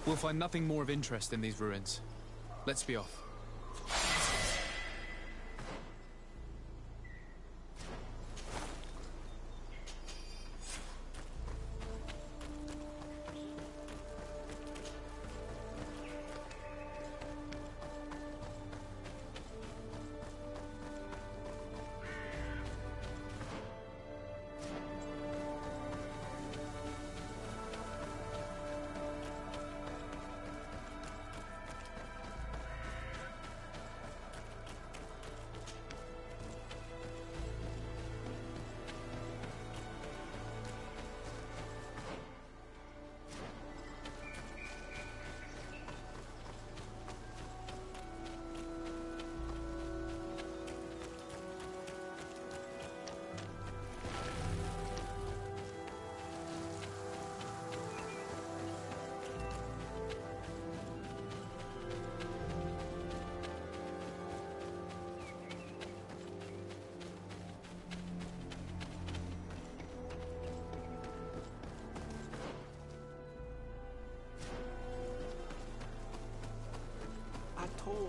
We'll find nothing more of interest in these ruins. Let's be off.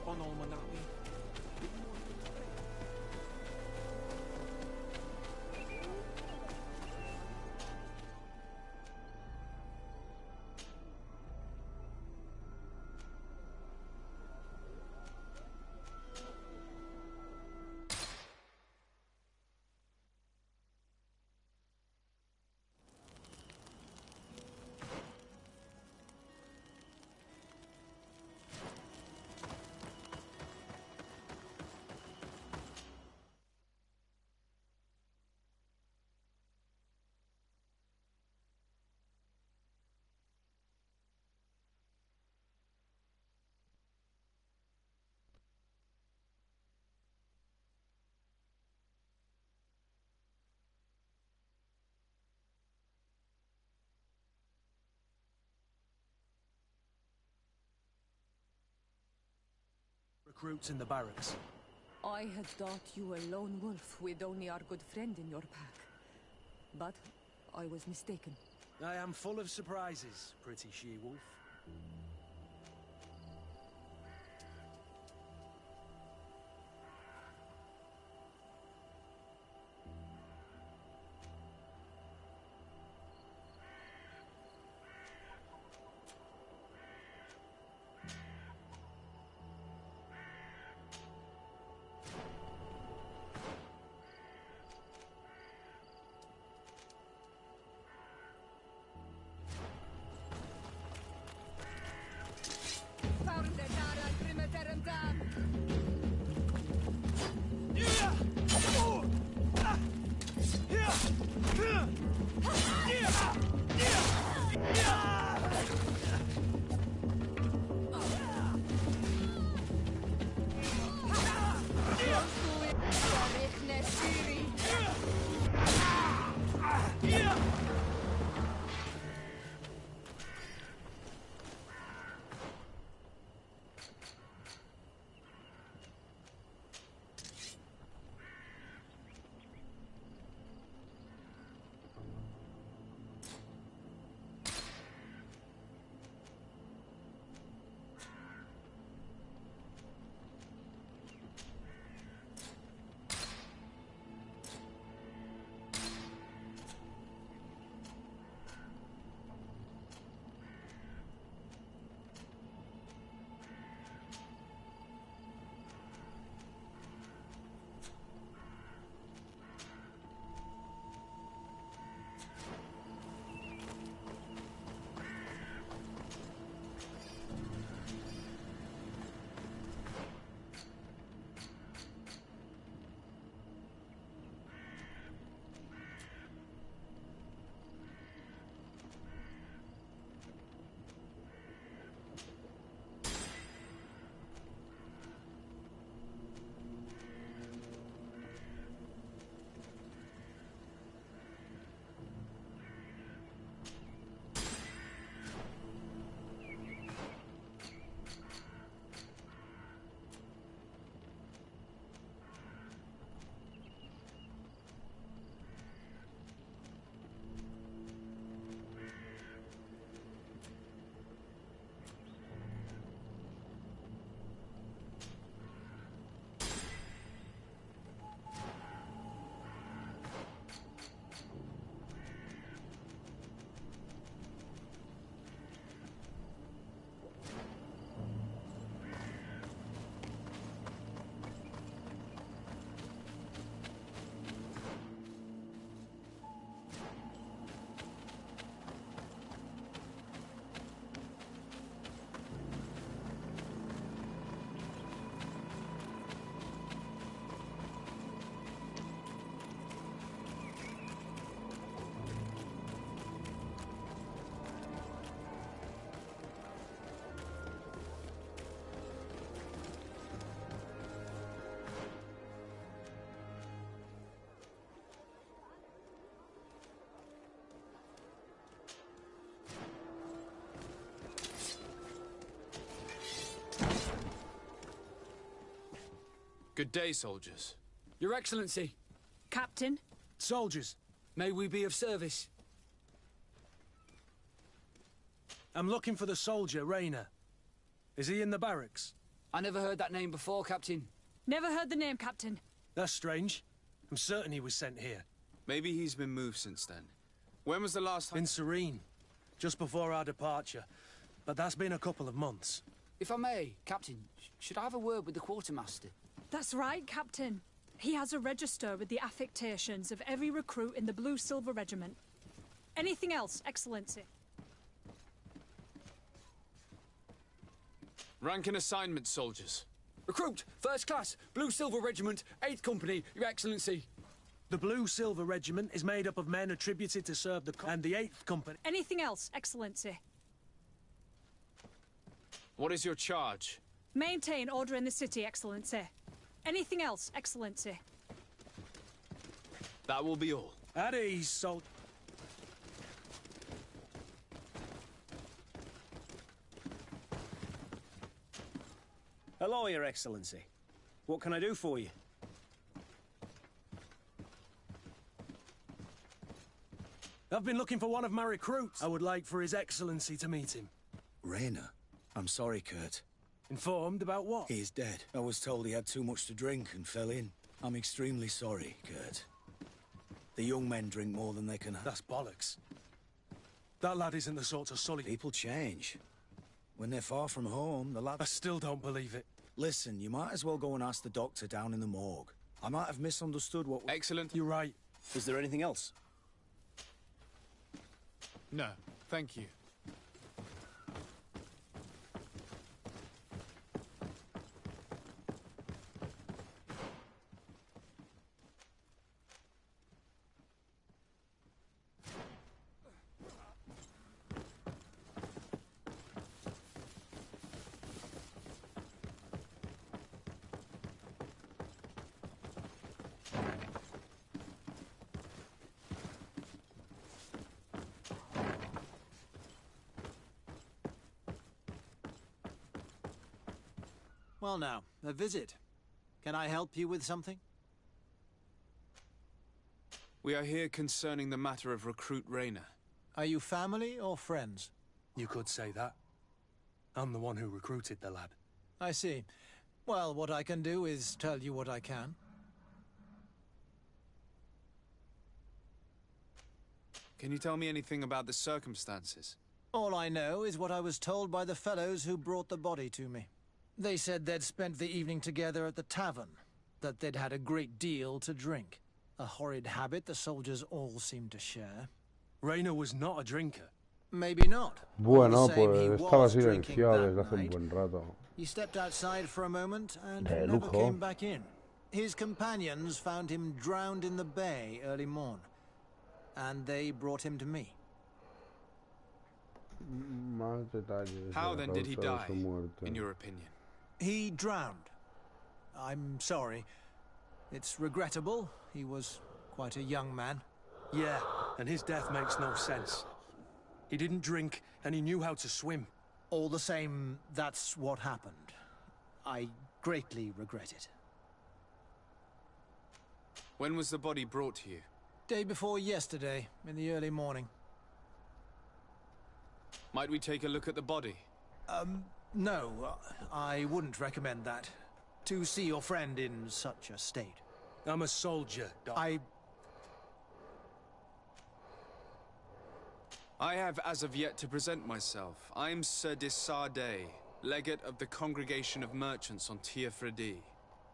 On Almanawi. Recruits in the barracks. I had thought you a lone wolf with only our good friend in your pack. But I was mistaken. I am full of surprises, pretty she-wolf. Good day, soldiers. Your Excellency, Captain, Soldiers, may we be of service? I'm looking for the soldier, Rayner. Is he in the barracks? I never heard that name before, Captain. never heard the name, Captain. That's strange. I'm certain he was sent here. Maybe he's been moved since then. When was the last time? In Serene, just before our departure. But that's been a couple of months. If I may, Captain, should I have a word with the quartermaster? That's right, Captain. He has a register with the affectations of every recruit in the Blue-Silver Regiment. Anything else, Excellency? Rank and assignment, soldiers. Recruit, first class, Blue-Silver Regiment, 8th Company, Your Excellency. The Blue-Silver Regiment is made up of men attributed to serve and the 8th Company. Anything else, Excellency? What is your charge? Maintain order in the city, Excellency. Anything else, Excellency? That will be all. At ease, soldier. Hello, Your Excellency. What can I do for you? I've been looking for one of my recruits. I would like for His Excellency to meet him. Rayner, I'm sorry, Kurt. Informed about what? He is dead. I was told he had too much to drink and fell in. I'm extremely sorry, Kurt. The young men drink more than they can have. That's bollocks. That lad isn't the sort to sully. People change. When they're far from home, the lad... I still don't believe it. Listen, you might as well go and ask the doctor down in the morgue. I might have misunderstood what... Excellent. You're right. Is there anything else? No, thank you. Well now, a visit. Can I help you with something? We are here concerning the matter of recruit Rayner. Are you family or friends? You could say that. I'm the one who recruited the lad. I see. Well, what I can do is tell you what I can. Can you tell me anything about the circumstances? All I know is what I was told by the fellows who brought the body to me. They said they'd spent the evening together at the tavern, that they'd had a great deal to drink. A horrid habit the soldiers all seemed to share. Rayner was not a drinker. Maybe not. Bueno, All the same, he pues estaba was drinking silenciado that desde hace un night. buen rato. He stepped outside for a moment and De never lujo. came back in. His companions found him drowned in the bay early morn, and they brought him to me. Más detalles. How de la then did he causa de die, su muerte. in your opinion? He drowned. I'm sorry. It's regrettable. He was quite a young man. Yeah, and his death makes no sense. He didn't drink, and he knew how to swim. All the same, that's what happened. I greatly regret it. When was the body brought to you? Day before yesterday, in the early morning. Might we take a look at the body? No, I wouldn't recommend that. To see your friend in such a state. I'm a soldier, Doc. I have as of yet to present myself. I'm Sir Desardet, legate of the Congregation of Merchants on Tiefredi.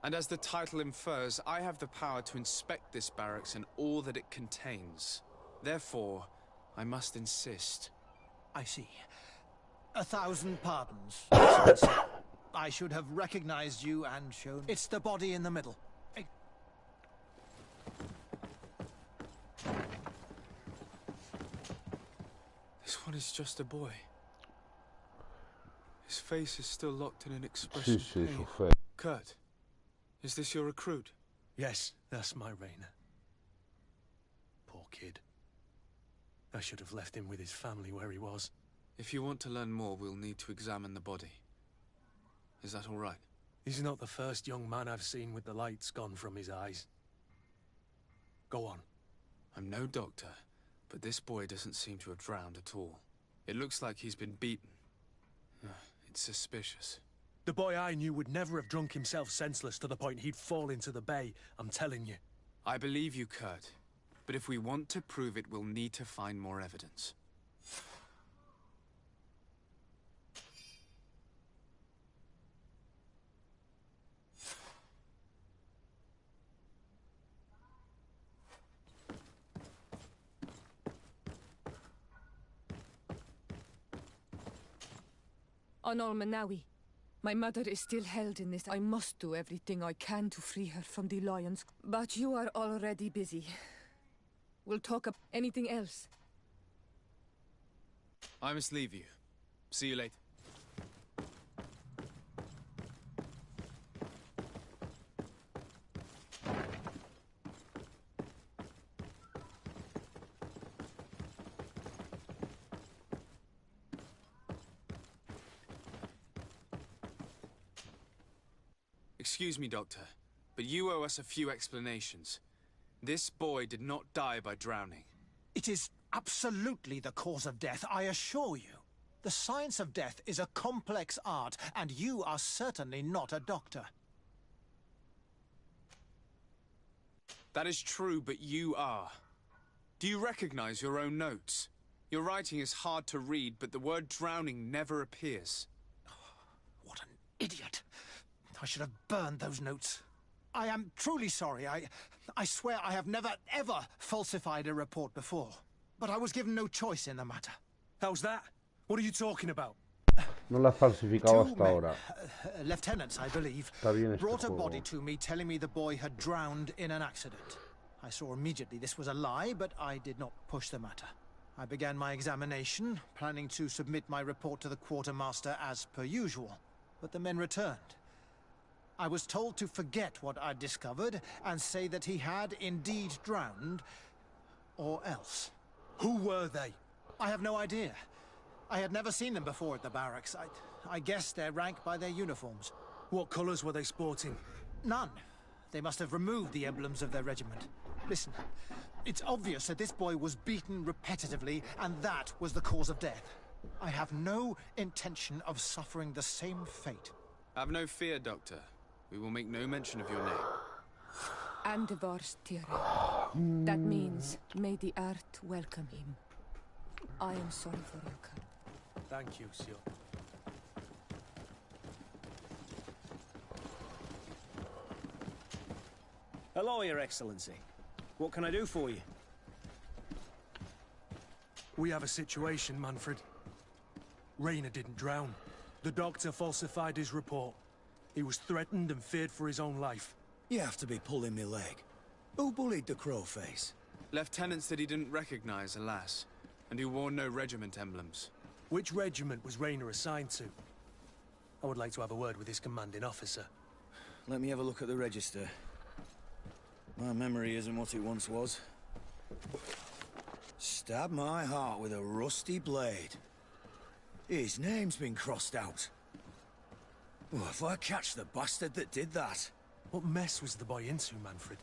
And as the title infers, I have the power to inspect this barracks and all that it contains. Therefore, I must insist. I see. 1,000 pardons, Excellency. I should have recognized you and shown... It's the body in the middle. This one is just a boy. His face is still locked in an expression Sí, sí, of su pain. fe. Kurt, is this your recruit? Yes, that's my Rayner. Poor kid. I should have left him with his family where he was. If you want to learn more, we'll need to examine the body. Is that all right? He's not the first young man I've seen with the lights gone from his eyes. Go on. I'm no doctor, but this boy doesn't seem to have drowned at all. It looks like he's been beaten. It's suspicious. The boy I knew would never have drunk himself senseless to the point he'd fall into the bay, I'm telling you. I believe you, Kurt. But if we want to prove it, we'll need to find more evidence. Onol Manawi. My mother is still held in this. I must do everything I can to free her from the lions. But you are already busy. We'll talk about anything else. I must leave you. See you later. Excuse me, Doctor, but you owe us a few explanations. This boy did not die by drowning. It is absolutely the cause of death, I assure you. The science of death is a complex art, and you are certainly not a doctor. That is true, but you are. Do you recognize your own notes? Your writing is hard to read, but the word drowning never appears. What an idiot. I should have burned those notes. I am truly sorry. I swear I have never, ever falsified a report before. But I was given no choice in the matter. How's that? What are you talking about? No la has falsificado Two hasta men, ahora. lieutenants, I believe, Está bien este brought a juego. body to me telling me the boy had drowned in an accident. I saw immediately this was a lie, but I did not push the matter. I began my examination, planning to submit my report to the quartermaster as per usual. But the men returned. I was told to forget what I'd discovered and say that he had indeed drowned, or else. Who were they? I have no idea. I had never seen them before at the barracks. I guessed their rank by their uniforms. What colours were they sporting? None. They must have removed the emblems of their regiment. Listen, it's obvious that this boy was beaten repetitively, and that was the cause of death. I have no intention of suffering the same fate. Have no fear, Doctor. We will make no mention of your name. Andevars Tire. That means, may the earth welcome him. I am sorry for you, Kurt. Thank you, Sir. Hello, Your Excellency. What can I do for you? We have a situation, Manfred. Rainer didn't drown. The doctor falsified his report. He was threatened and feared for his own life. You have to be pulling me leg. Who bullied the crowface? Lieutenants that he didn't recognize, alas, and who wore no regiment emblems. Which regiment was Rainer assigned to? I would like to have a word with his commanding officer. Let me have a look at the register. My memory isn't what it once was. Stab my heart with a rusty blade. His name's been crossed out. Oh, if I catch the bastard that did that. What mess was the boy into, Manfred?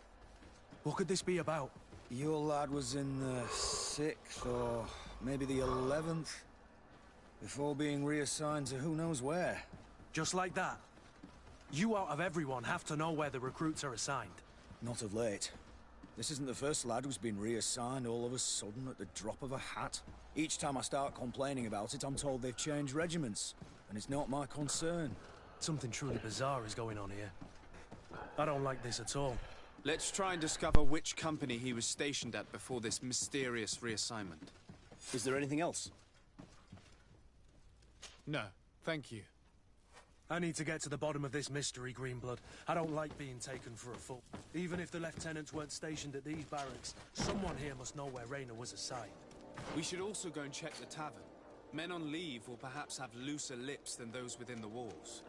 What could this be about? Your lad was in the 6th or maybe the 11th, before being reassigned to who knows where. Just like that? You out of everyone have to know where the recruits are assigned. Not of late. This isn't the first lad who's been reassigned all of a sudden at the drop of a hat. Each time I start complaining about it, I'm told they've changed regiments, and it's not my concern. Something truly bizarre is going on here. I don't like this at all. Let's try and discover which company he was stationed at before this mysterious reassignment. Is there anything else? No, thank you. I need to get to the bottom of this mystery, Greenblood. I don't like being taken for a fool. Even if the lieutenants weren't stationed at these barracks, someone here must know where Rainer was assigned. We should also go and check the tavern. Men on leave will perhaps have looser lips than those within the walls.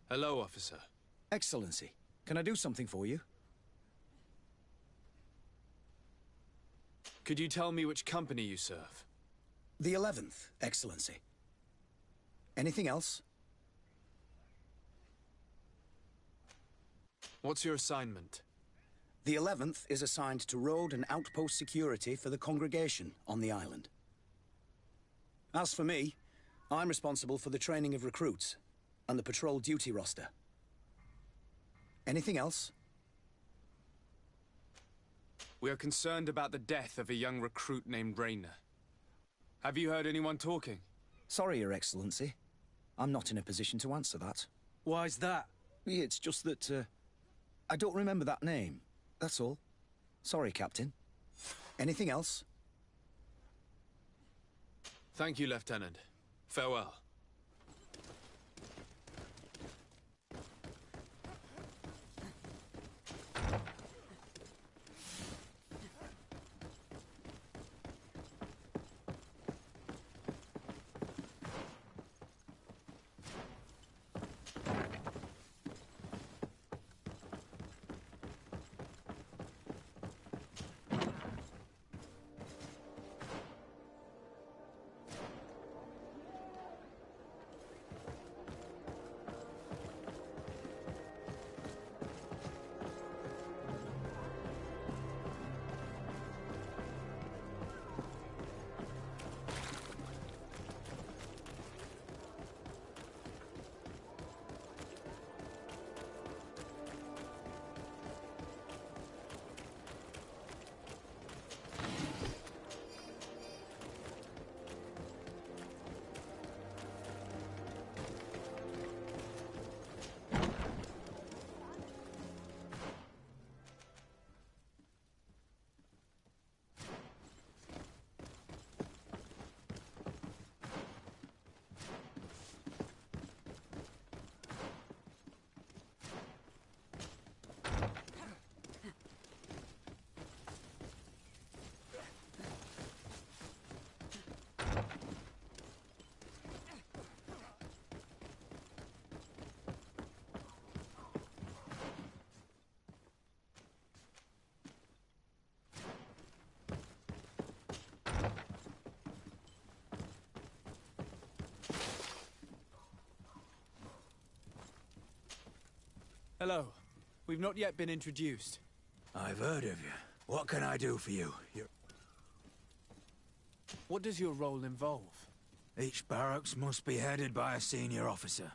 Hello, officer. Excellency, can I do something for you? Could you tell me which company you serve? The 11th, Excellency. Anything else? What's your assignment? The 11th is assigned to road and outpost security for the congregation on the island. As for me, I'm responsible for the training of recruits and the patrol duty roster. Anything else? We are concerned about the death of a young recruit named Rainer. Have you heard anyone talking? Sorry, Your Excellency. I'm not in a position to answer that. Why's that? It's just that, I don't remember that name. That's all. Sorry, Captain. Anything else? Thank you, Lieutenant. Farewell. Hello. We've not yet been introduced. I've heard of you. What can I do for you? What does your role involve? Each barracks must be headed by a senior officer.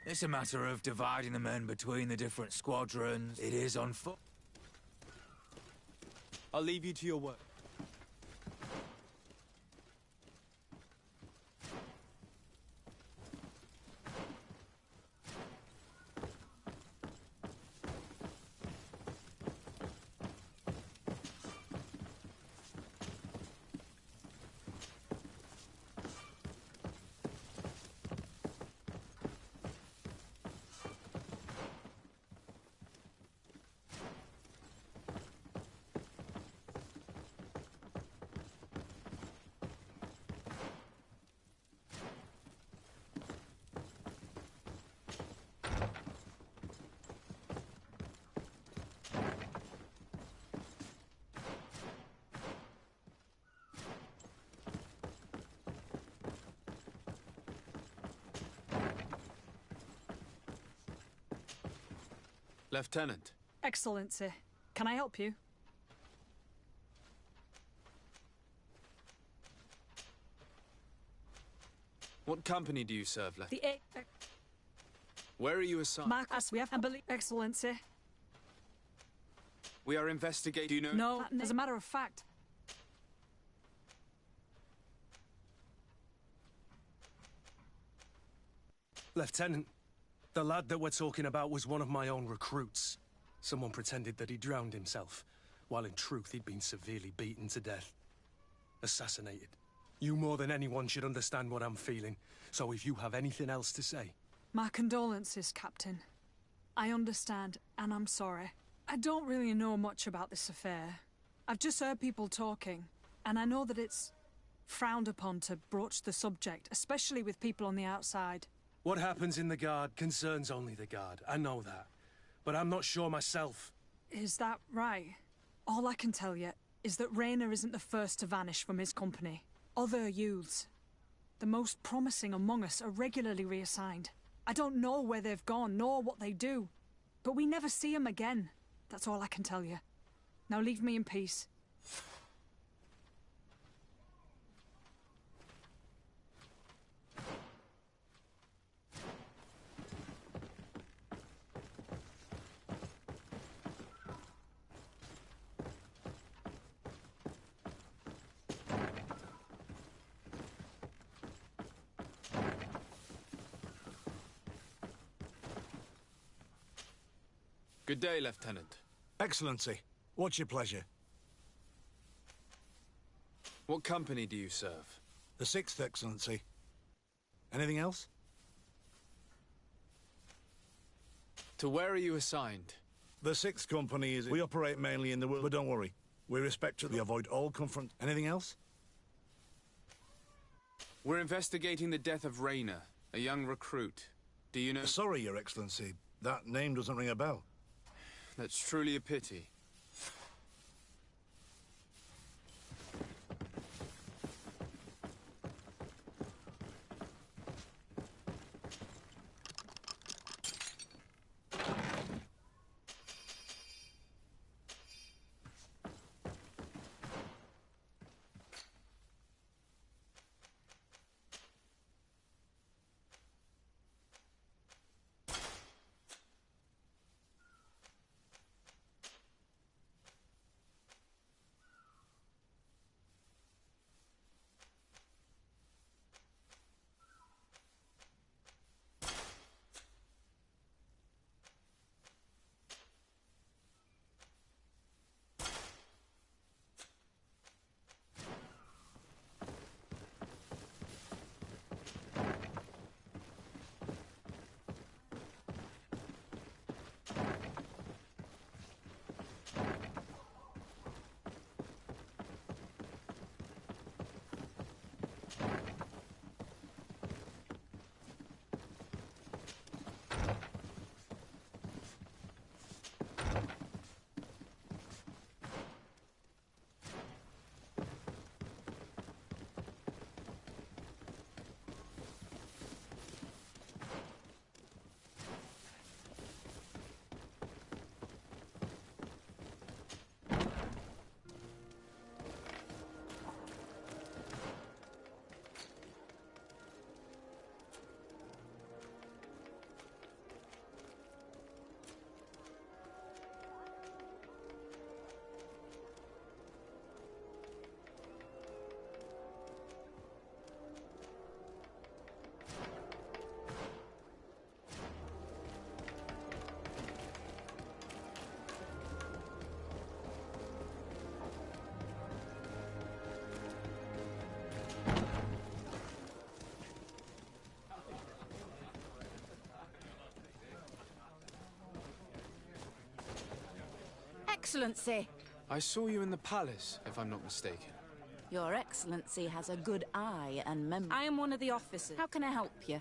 It's a matter of dividing the men between the different squadrons. It is on foot. I'll leave you to your work. Lieutenant. Excellency, can I help you? What company do you serve, Lieutenant? The Where are you assigned? Marcus, we have Excellency. We are investigating. Do you know? No, as a matter of fact. Lieutenant, the lad that we're talking about was one of my own recruits. Someone pretended that he drowned himself, while in truth he'd been severely beaten to death. Assassinated. You more than anyone should understand what I'm feeling, so if you have anything else to say... My condolences, Captain. I understand, and I'm sorry. I don't really know much about this affair. I've just heard people talking, and I know that it's frowned upon to broach the subject, especially with people on the outside. What happens in the Guard concerns only the Guard. I know that. But I'm not sure myself. Is that right? All I can tell you is that Rayner isn't the first to vanish from his company. Other youths, the most promising among us, are regularly reassigned. I don't know where they've gone, nor what they do. But we never see them again. That's all I can tell you. Now leave me in peace. Good day, Lieutenant. Excellency, what's your pleasure? What company do you serve? The 6th, Excellency. Anything else? To where are you assigned? The 6th Company is... We operate mainly in the world, but don't worry. We respectfully avoid all confront... Anything else? We're investigating the death of Rayner, a young recruit. Do you know... Sorry, Your Excellency. That name doesn't ring a bell. That's truly a pity. Excellency! I saw you in the palace, if I'm not mistaken. Your Excellency has a good eye and memory. I am one of the officers. How can I help you?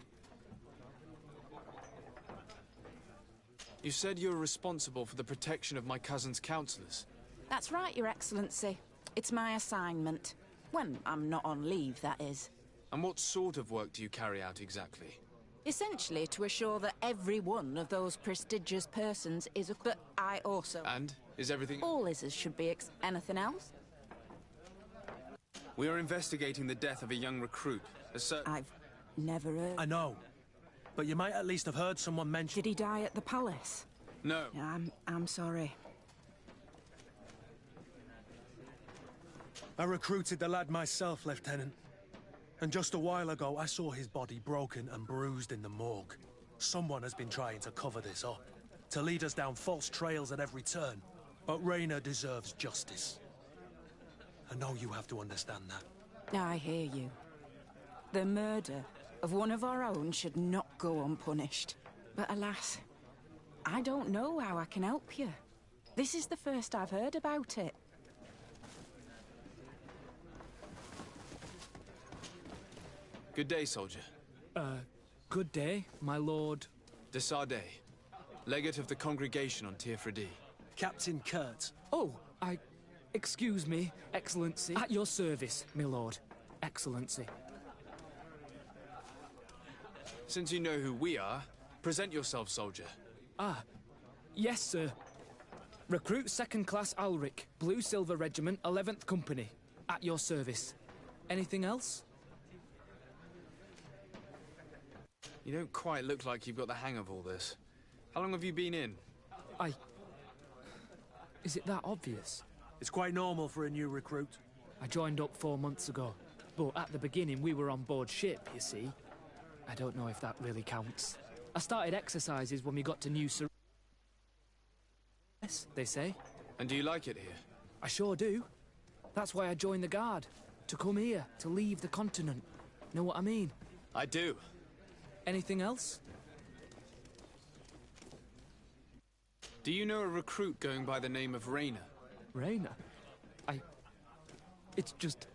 You said you were responsible for the protection of my cousin's counselors. That's right, Your Excellency. It's my assignment. When I'm not on leave, that is. And what sort of work do you carry out exactly? Essentially to assure that every one of those prestigious persons is a... But I also... And? Is everything... All is as should be Anything else? We are investigating the death of a young recruit. I've never heard... I know. But you might at least have heard someone mention... Did he die at the palace? No. I'm sorry. I recruited the lad myself, Lieutenant. And just a while ago, I saw his body broken and bruised in the morgue. Someone has been trying to cover this up, to lead us down false trails at every turn. But Rayner deserves justice. I know you have to understand that. I hear you. The murder of one of our own should not go unpunished. But alas, I don't know how I can help you. This is the first I've heard about it. Good day, soldier. Good day, my lord. De Sardet, legate of the congregation on Tierfredi. Captain Kurt. Oh, excuse me, Excellency. At your service, my lord. Excellency. Since you know who we are, present yourself, soldier. Ah, yes, sir. Recruit 2nd Class Ulrich, Blue Silver Regiment, 11th Company. At your service. Anything else? You don't quite look like you've got the hang of all this. How long have you been in? Is it that obvious? It's quite normal for a new recruit. I joined up 4 months ago. But at the beginning, we were on board ship, you see. I don't know if that really counts. I started exercises when we got to New Serene, they say. And do you like it here? I sure do. That's why I joined the Guard. To come here, to leave the continent. Know what I mean? I do. Anything else? Do you know a recruit going by the name of Rainer? Rainer? It's just...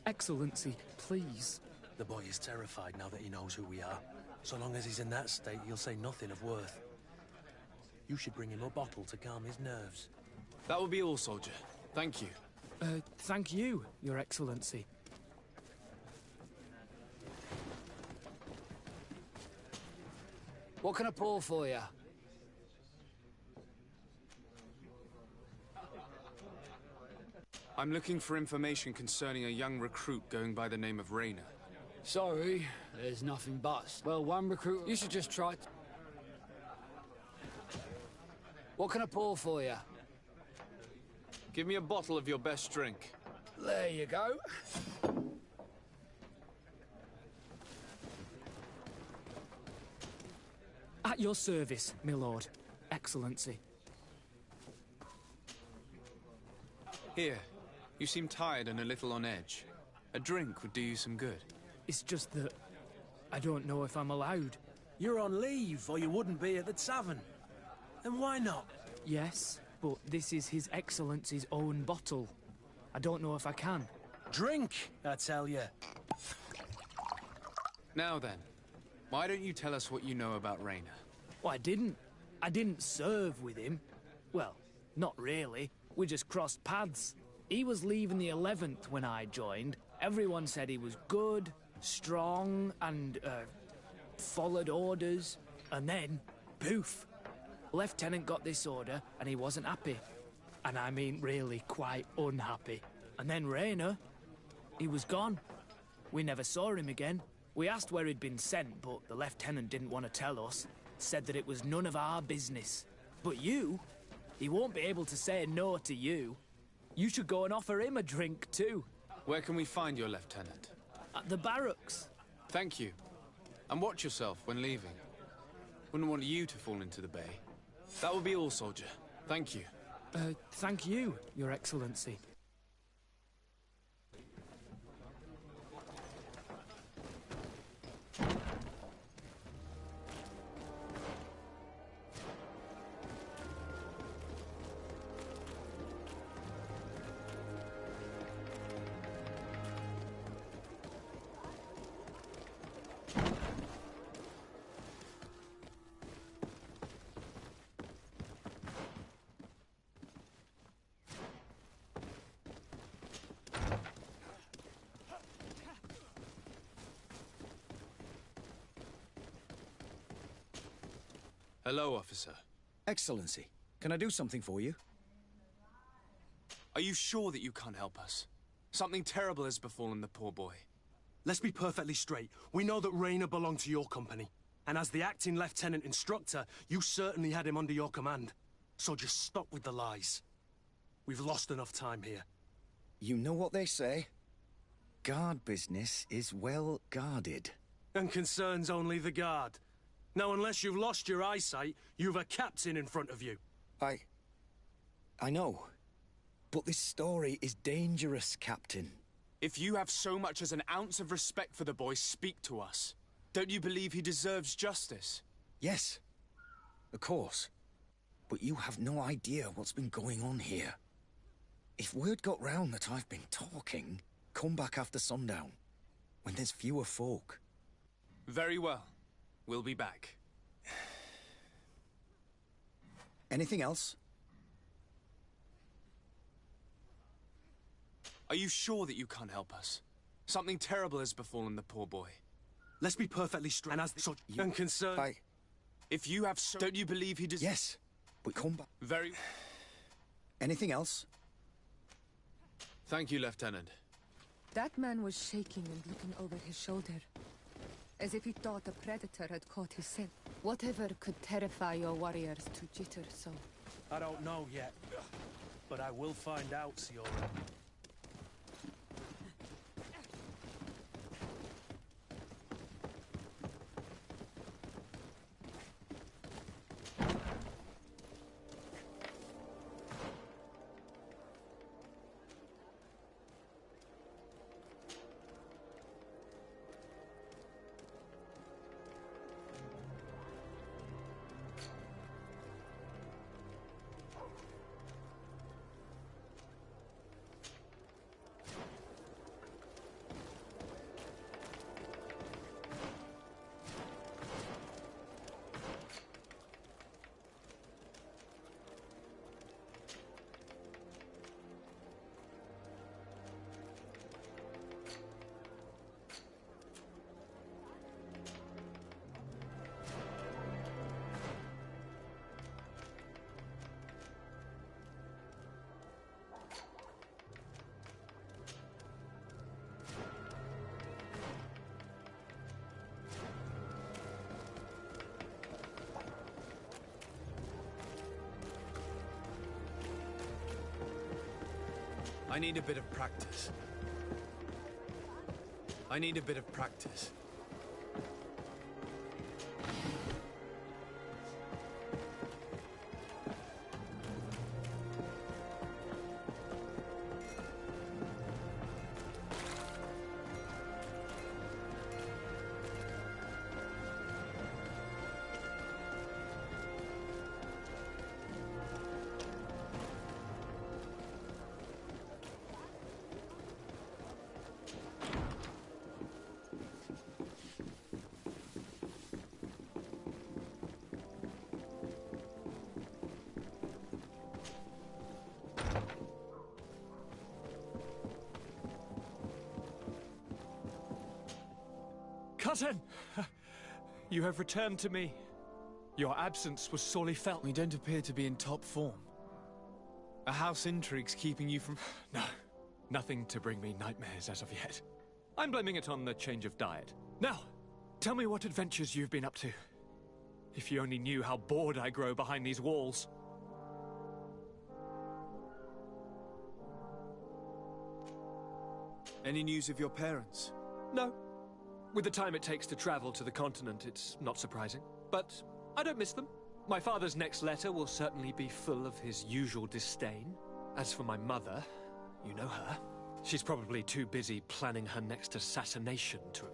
Excellency, please. The boy is terrified now that he knows who we are. So long as he's in that state, he'll say nothing of worth. You should bring him a bottle to calm his nerves. That will be all, soldier. Thank you. Thank you, Your Excellency. What can I pour for you? I'm looking for information concerning a young recruit going by the name of Rainer. Sorry, there's nothing but. Well, one recruit... You should just try... What can I pour for you? Give me a bottle of your best drink. There you go. At your service, my lord. Excellency. Here. You seem tired and a little on edge. A drink would do you some good. It's just that... I don't know if I'm allowed. You're on leave, or you wouldn't be at the tavern. And why not? Yes, but this is His Excellency's own bottle. I don't know if I can. Drink, I tell you. Now then, why don't you tell us what you know about Rainer? Well, I didn't serve with him. Well, not really. We just crossed paths. He was leaving the 11th when I joined. Everyone said he was good, strong, and, followed orders. And then, poof. Lieutenant got this order, and he wasn't happy. And I mean really quite unhappy. And then Rainer, he was gone. We never saw him again. We asked where he'd been sent, but the lieutenant didn't want to tell us. Said that it was none of our business. But you, he won't be able to say no to you. You should go and offer him a drink too. Where can we find your lieutenant? At the barracks. Thank you. And watch yourself when leaving. Wouldn't want you to fall into the bay. That will be all, soldier. Thank you. Thank you, Your Excellency. Hello, officer. Excellency, can I do something for you? Are you sure that you can't help us? Something terrible has befallen the poor boy. Let's be perfectly straight. We know that Rainer belonged to your company. And as the acting lieutenant instructor, you certainly had him under your command. So just stop with the lies. We've lost enough time here. You know what they say? Guard business is well guarded. And concerns only the guard. Now, unless you've lost your eyesight, you've a captain in front of you. I know. But this story is dangerous, Captain. If you have so much as an ounce of respect for the boy, speak to us. Don't you believe he deserves justice? Yes, of course. But you have no idea what's been going on here. If word got round that I've been talking, come back after sundown, when there's fewer folk. Very well. We'll be back. Anything else? Are you sure that you can't help us? Something terrible has befallen the poor boy. Let's be perfectly straight. And as such unconcerned... If you have... Don't you believe he does... Yes, but come back. Very... Anything else? Thank you, Lieutenant. That man was shaking and looking over his shoulder, as if he thought a predator had caught his scent. Whatever could terrify your warriors to jitter so? I don't know yet, but I will find out, Siora. I need a bit of practice. I need a bit of practice. Cousin! You have returned to me. Your absence was sorely felt. We don't appear to be in top form. Are house intrigues keeping you from... No, nothing to bring me nightmares as of yet. I'm blaming it on the change of diet. Now, tell me what adventures you've been up to. If you only knew how bored I grow behind these walls. Any news of your parents? No. With the time it takes to travel to the continent, it's not surprising. But I don't miss them. My father's next letter will certainly be full of his usual disdain. As for my mother, you know her. She's probably too busy planning her next assassination to...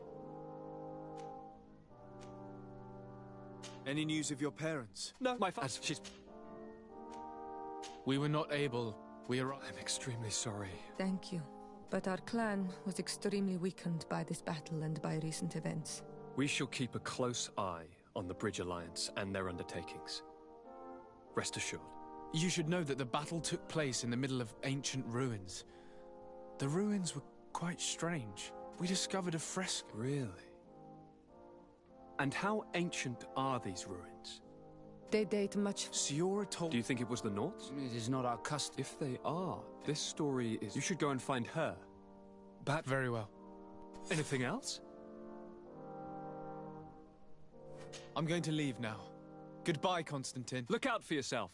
Any news of your parents? No, my father... She's... We were not able... I'm extremely sorry. Thank you. But our clan was extremely weakened by this battle and by recent events. We shall keep a close eye on the Bridge Alliance and their undertakings. Rest assured. You should know that the battle took place in the middle of ancient ruins. The ruins were quite strange. We discovered a fresco. Really? And how ancient are these ruins? They date much... Siora told... Do you think it was the Nords? It is not our custom. If they are, this story is... You should go and find her. Bat very well. Anything else? I'm going to leave now. Goodbye, Constantine. Look out for yourself.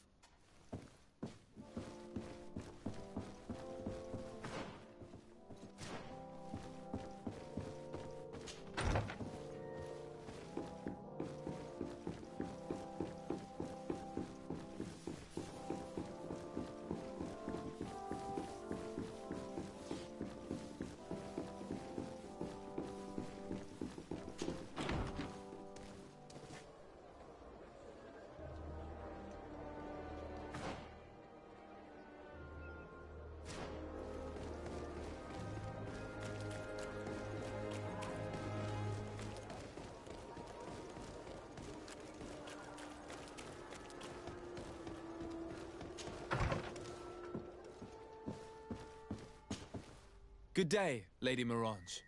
Good day, Lady Morange.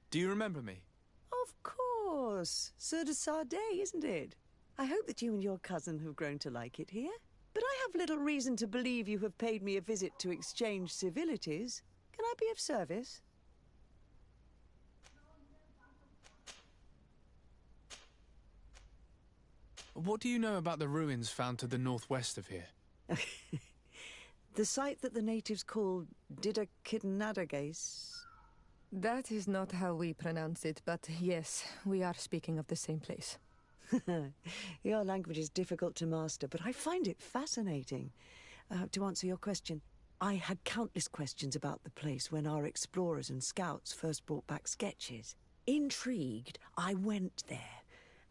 Do you remember me? Of course. Sir de Sardet, isn't it? I hope that you and your cousin have grown to like it here. But I have little reason to believe you have paid me a visit to exchange civilities. Can I be of service? What do you know about the ruins found to the northwest of here? The site that the natives call Didakidnadagase. That is not how we pronounce it, but yes, we are speaking of the same place. Your language is difficult to master, but I find it fascinating. To answer your question, I had countless questions about the place when our explorers and scouts first brought back sketches. Intrigued, I went there.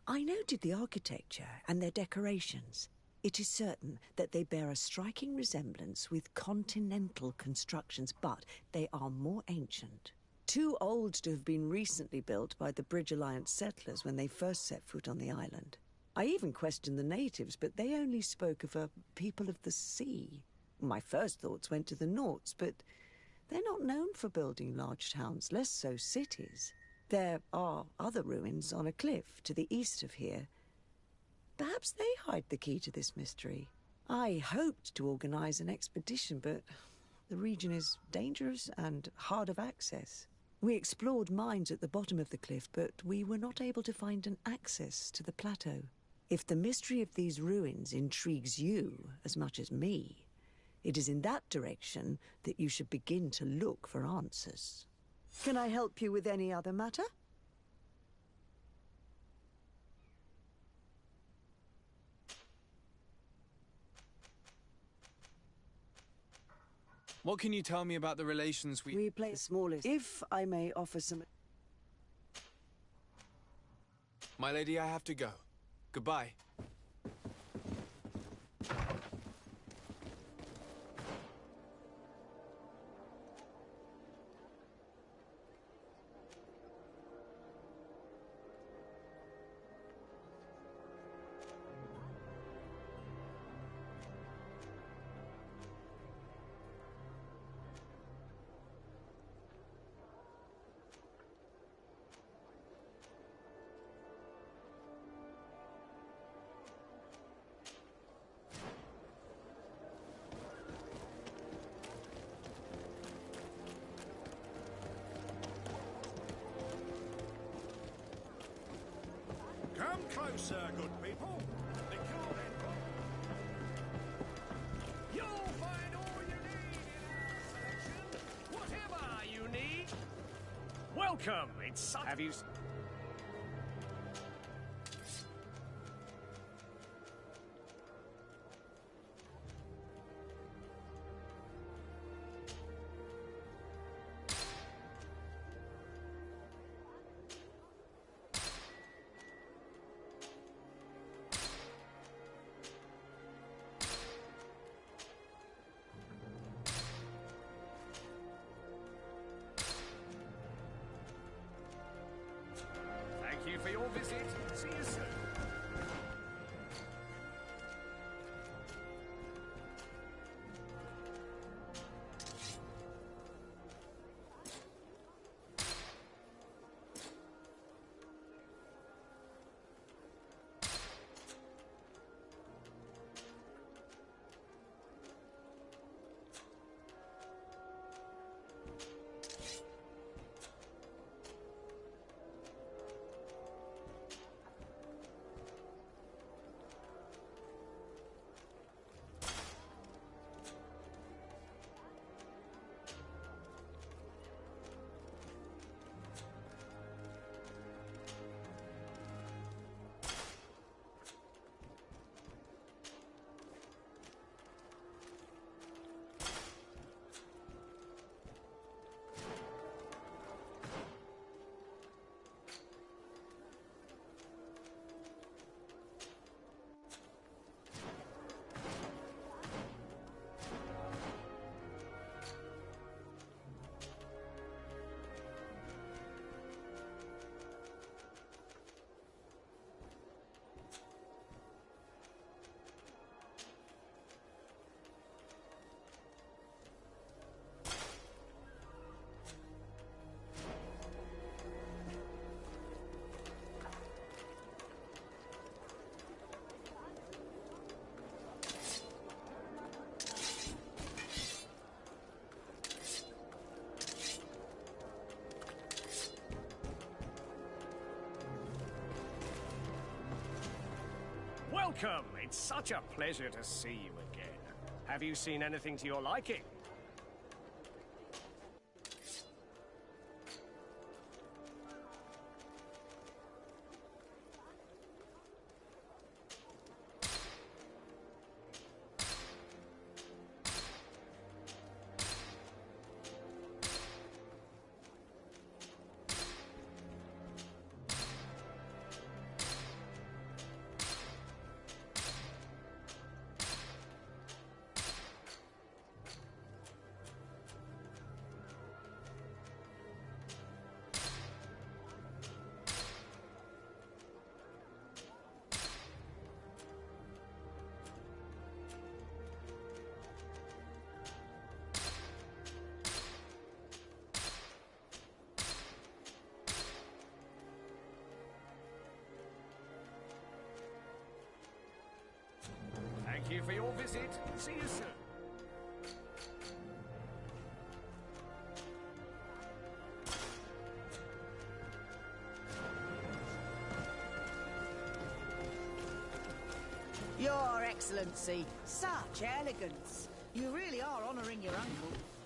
I noted the architecture and their decorations. It is certain that they bear a striking resemblance with continental constructions, but they are more ancient. Too old to have been recently built by the Bridge Alliance settlers when they first set foot on the island. I even questioned the natives, but they only spoke of a people of the sea. My first thoughts went to the Nauts, but they're not known for building large towns, less so cities. There are other ruins on a cliff to the east of here. Perhaps they hide the key to this mystery. I hoped to organize an expedition, but the region is dangerous and hard of access. We explored mines at the bottom of the cliff, but we were not able to find an access to the plateau. If the mystery of these ruins intrigues you as much as me, it is in that direction that you should begin to look for answers. Can I help you with any other matter? What can you tell me about the relations We play the smallest. If I may offer some... My lady, I have to go. Goodbye. Come closer, good people. The garden. You'll find all you need in our selection. Whatever you need. Welcome. It's have you. Thank you for your visit. See you soon. Welcome. It's such a pleasure to see you again. Have you seen anything to your liking? Thank you for your visit. See you soon. Your Excellency, such elegance. You really are honouring your uncle.